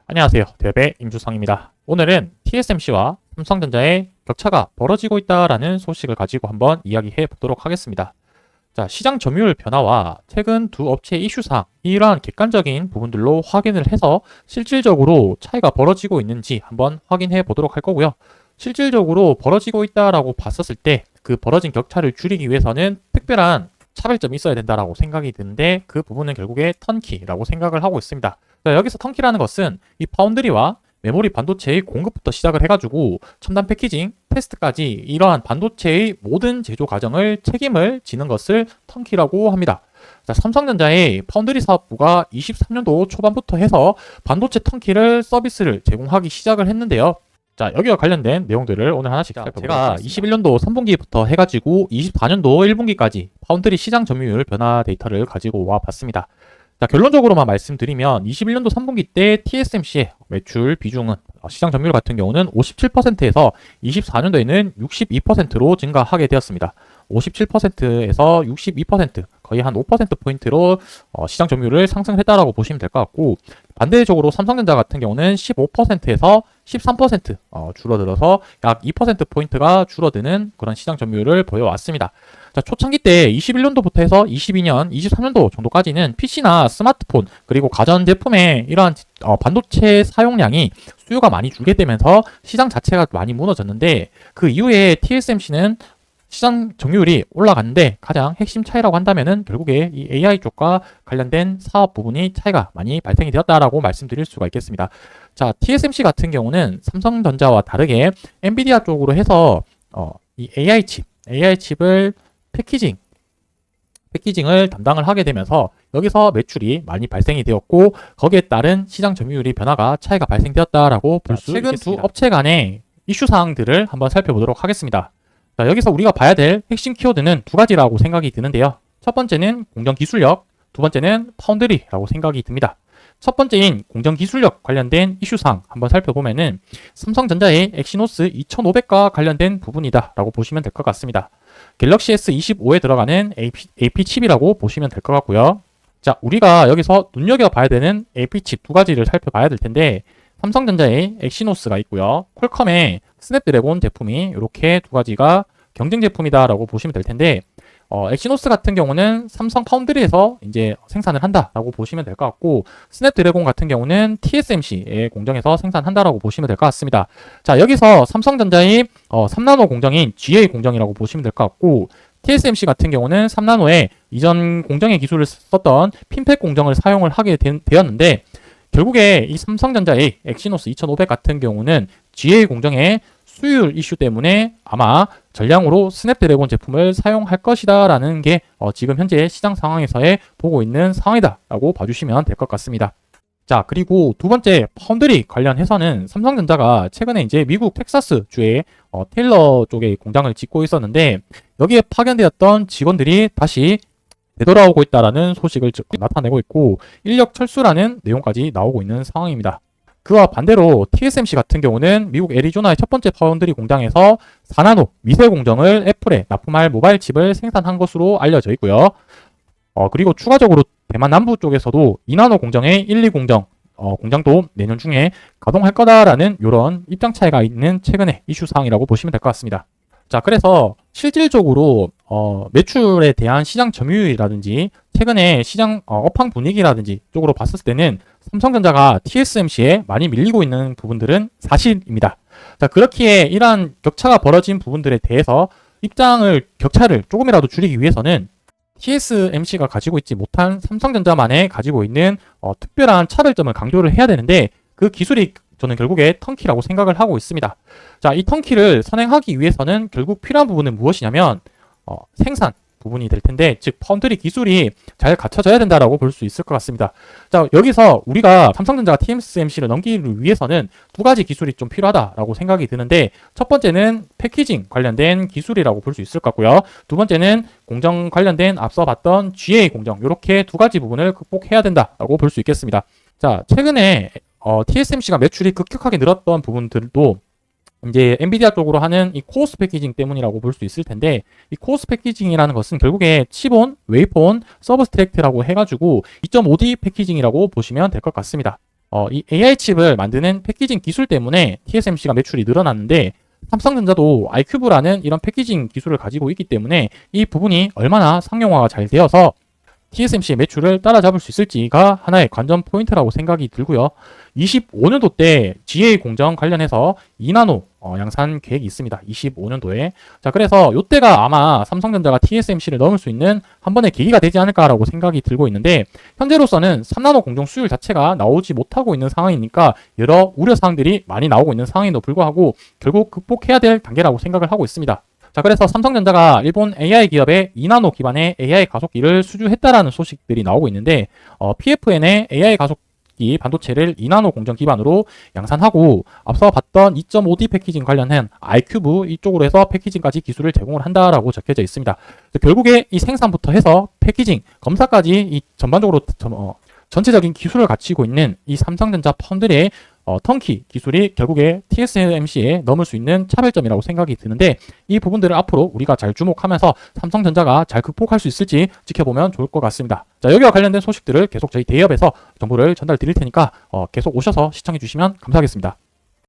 안녕하세요. 대배 임주성입니다. 오늘은 TSMC와 삼성전자의 격차가 벌어지고 있다라는 소식을 가지고 한번 이야기해 보도록 하겠습니다. 자, 시장 점유율 변화와 최근 두 업체의 이슈상 이러한 객관적인 부분들로 확인을 해서 실질적으로 차이가 벌어지고 있는지 한번 확인해 보도록 할 거고요. 실질적으로 벌어지고 있다라고 봤었을 때 그 벌어진 격차를 줄이기 위해서는 특별한 차별점이 있어야 된다라고 생각이 드는데 그 부분은 결국에 턴키라고 생각을 하고 있습니다. 자, 여기서 턴키라는 것은 이 파운드리와 메모리 반도체의 공급부터 시작을 해가지고 첨단 패키징, 테스트까지 이러한 반도체의 모든 제조 과정을 책임을 지는 것을 턴키라고 합니다. 자, 삼성전자의 파운드리 사업부가 23년도 초반부터 해서 반도체 턴키를 서비스를 제공하기 시작을 했는데요. 자, 여기와 관련된 내용들을 오늘 하나씩 살펴보도록 제가 하겠습니다. 21년도 3분기부터 해가지고 24년도 1분기까지 파운드리 시장 점유율 변화 데이터를 가지고 와 봤습니다. 자, 결론적으로만 말씀드리면 21년도 3분기 때 TSMC의 매출 비중은 시장 점유율 같은 경우는 57%에서 24년도에는 62%로 증가하게 되었습니다. 57%에서 62%, 거의 한 5%포인트로 시장 점유율을 상승했다라고 보시면 될 것 같고, 반대적으로 삼성전자 같은 경우는 15%에서 13% 줄어들어서 약 2%포인트가 줄어드는 그런 시장 점유율을 보여왔습니다. 자, 초창기 때 21년도부터 해서 22년, 23년도 정도까지는 PC나 스마트폰, 그리고 가전제품의 이러한 반도체 사용량이 수요가 많이 줄게 되면서 시장 자체가 많이 무너졌는데, 그 이후에 TSMC는 시장 점유율이 올라갔는데 가장 핵심 차이라고 한다면은 결국에 이 AI 쪽과 관련된 사업 부분이 차이가 많이 발생이 되었다라고 말씀드릴 수가 있겠습니다. 자, TSMC 같은 경우는 삼성전자와 다르게 엔비디아 쪽으로 해서 이 AI 칩을 패키징을 담당을 하게 되면서 여기서 매출이 많이 발생이 되었고, 거기에 따른 시장 점유율이 변화가 차이가 발생되었다라고 볼 수 있겠습니다. 최근 두 업체 간의 이슈 사항들을 한번 살펴보도록 하겠습니다. 자, 여기서 우리가 봐야 될 핵심 키워드는 두 가지라고 생각이 드는데요. 첫 번째는 공정 기술력, 두 번째는 파운드리라고 생각이 듭니다. 첫 번째인 공정 기술력 관련된 이슈상 한번 살펴보면은 삼성전자의 엑시노스 2500과 관련된 부분이다라고 보시면 될 것 같습니다. 갤럭시 S25에 들어가는 AP 칩이라고 보시면 될 것 같고요. 자, 우리가 여기서 눈여겨봐야 되는 AP 칩 두 가지를 살펴봐야 될 텐데, 삼성전자의 엑시노스가 있고요. 퀄컴의 스냅드래곤 제품이 이렇게 두 가지가 경쟁 제품이다라고 보시면 될 텐데, 엑시노스 같은 경우는 삼성 파운드리에서 이제 생산을 한다라고 보시면 될 것 같고, 스냅드래곤 같은 경우는 TSMC의 공정에서 생산한다라고 보시면 될 것 같습니다. 자, 여기서 삼성전자의 3나노 공정인 GA 공정이라고 보시면 될 것 같고, TSMC 같은 경우는 3나노에 이전 공정의 기술을 썼던 핀팩 공정을 사용을 하게 되었는데, 결국에 이 삼성전자의 엑시노스 2500 같은 경우는 GA 공정의 수율 이슈 때문에 아마 전량으로 스냅드래곤 제품을 사용할 것이다 라는 게 지금 현재 시장 상황에서의 보고 있는 상황이다 라고 봐주시면 될 것 같습니다. 자, 그리고 두 번째 파운드리 관련해서는 삼성전자가 최근에 이제 미국 텍사스 주에 테일러 쪽에 공장을 짓고 있었는데, 여기에 파견되었던 직원들이 다시 되돌아오고 있다라는 소식을 나타내고 있고, 인력 철수라는 내용까지 나오고 있는 상황입니다. 그와 반대로 TSMC 같은 경우는 미국 애리조나의 첫 번째 파운드리 공장에서 4나노 미세 공정을 애플에 납품할 모바일 칩을 생산한 것으로 알려져 있고요. 그리고 추가적으로 대만 남부 쪽에서도 2나노 공정의 1, 2 공정 공장도 내년 중에 가동할 거다라는 이런 입장 차이가 있는 최근의 이슈 사항이라고 보시면 될 것 같습니다. 자, 그래서 실질적으로 매출에 대한 시장 점유율이라든지 최근에 시장 업황 분위기라든지 쪽으로 봤을 때는 삼성전자가 TSMC에 많이 밀리고 있는 부분들은 사실입니다. 자, 그렇기에 이러한 격차가 벌어진 부분들에 대해서 격차를 조금이라도 줄이기 위해서는 TSMC가 가지고 있지 못한 삼성전자만에 가지고 있는 특별한 차별점을 강조를 해야 되는데, 그 기술이 저는 결국에 턴키라고 생각을 하고 있습니다. 자, 이 턴키를 선행하기 위해서는 결국 필요한 부분은 무엇이냐면 생산 부분이 될 텐데, 즉 파운드리 기술이 잘 갖춰져야 된다라고 볼 수 있을 것 같습니다. 자, 여기서 우리가 삼성전자가 TSMC를 넘기기 위해서는 두 가지 기술이 좀 필요하다라고 생각이 드는데, 첫 번째는 패키징 관련된 기술이라고 볼 수 있을 것 같고요. 두 번째는 공정 관련된 앞서 봤던 GA 공정, 이렇게 두 가지 부분을 극복해야 된다라고 볼 수 있겠습니다. 자, 최근에 TSMC가 매출이 급격하게 늘었던 부분들도 이제 엔비디아 쪽으로 하는 이 코어스 패키징 때문이라고 볼 수 있을 텐데, 이 코어스 패키징이라는 것은 결국에 칩온, 웨이폰, 서브스트랙트라고 해가지고 2.5D 패키징이라고 보시면 될 것 같습니다. 이 AI 칩을 만드는 패키징 기술 때문에 TSMC가 매출이 늘어났는데 삼성전자도 iCube라는 이런 패키징 기술을 가지고 있기 때문에 이 부분이 얼마나 상용화가 잘 되어서 TSMC의 매출을 따라잡을 수 있을지가 하나의 관전 포인트라고 생각이 들고요. 25년도 때 GA 공정 관련해서 2나노 양산 계획이 있습니다. 25년도에. 자, 그래서 이때가 아마 삼성전자가 TSMC를 넘을 수 있는 한 번의 계기가 되지 않을까라고 생각이 들고 있는데 현재로서는 3나노 공정 수율 자체가 나오지 못하고 있는 상황이니까 여러 우려 사항들이 많이 나오고 있는 상황에도 불구하고 결국 극복해야 될 단계라고 생각을 하고 있습니다. 자, 그래서 삼성전자가 일본 AI 기업의 2나노 기반의 AI 가속기를 수주했다라는 소식들이 나오고 있는데 PFN의 AI 가속기 반도체를 2나노 공정 기반으로 양산하고 앞서 봤던 2.5D 패키징 관련한 iCube 이쪽으로 해서 패키징까지 기술을 제공을 한다라고 적혀져 있습니다. 결국에 이 생산부터 해서 패키징, 검사까지 이 전반적으로 전체적인 기술을 갖추고 있는 이 삼성전자 파운드리의 턴키 기술이 결국에 TSMC에 넘을 수 있는 차별점이라고 생각이 드는데 이 부분들을 앞으로 우리가 잘 주목하면서 삼성전자가 잘 극복할 수 있을지 지켜보면 좋을 것 같습니다. 자, 여기와 관련된 소식들을 계속 저희 대기업에서 정보를 전달 드릴 테니까 계속 오셔서 시청해 주시면 감사하겠습니다.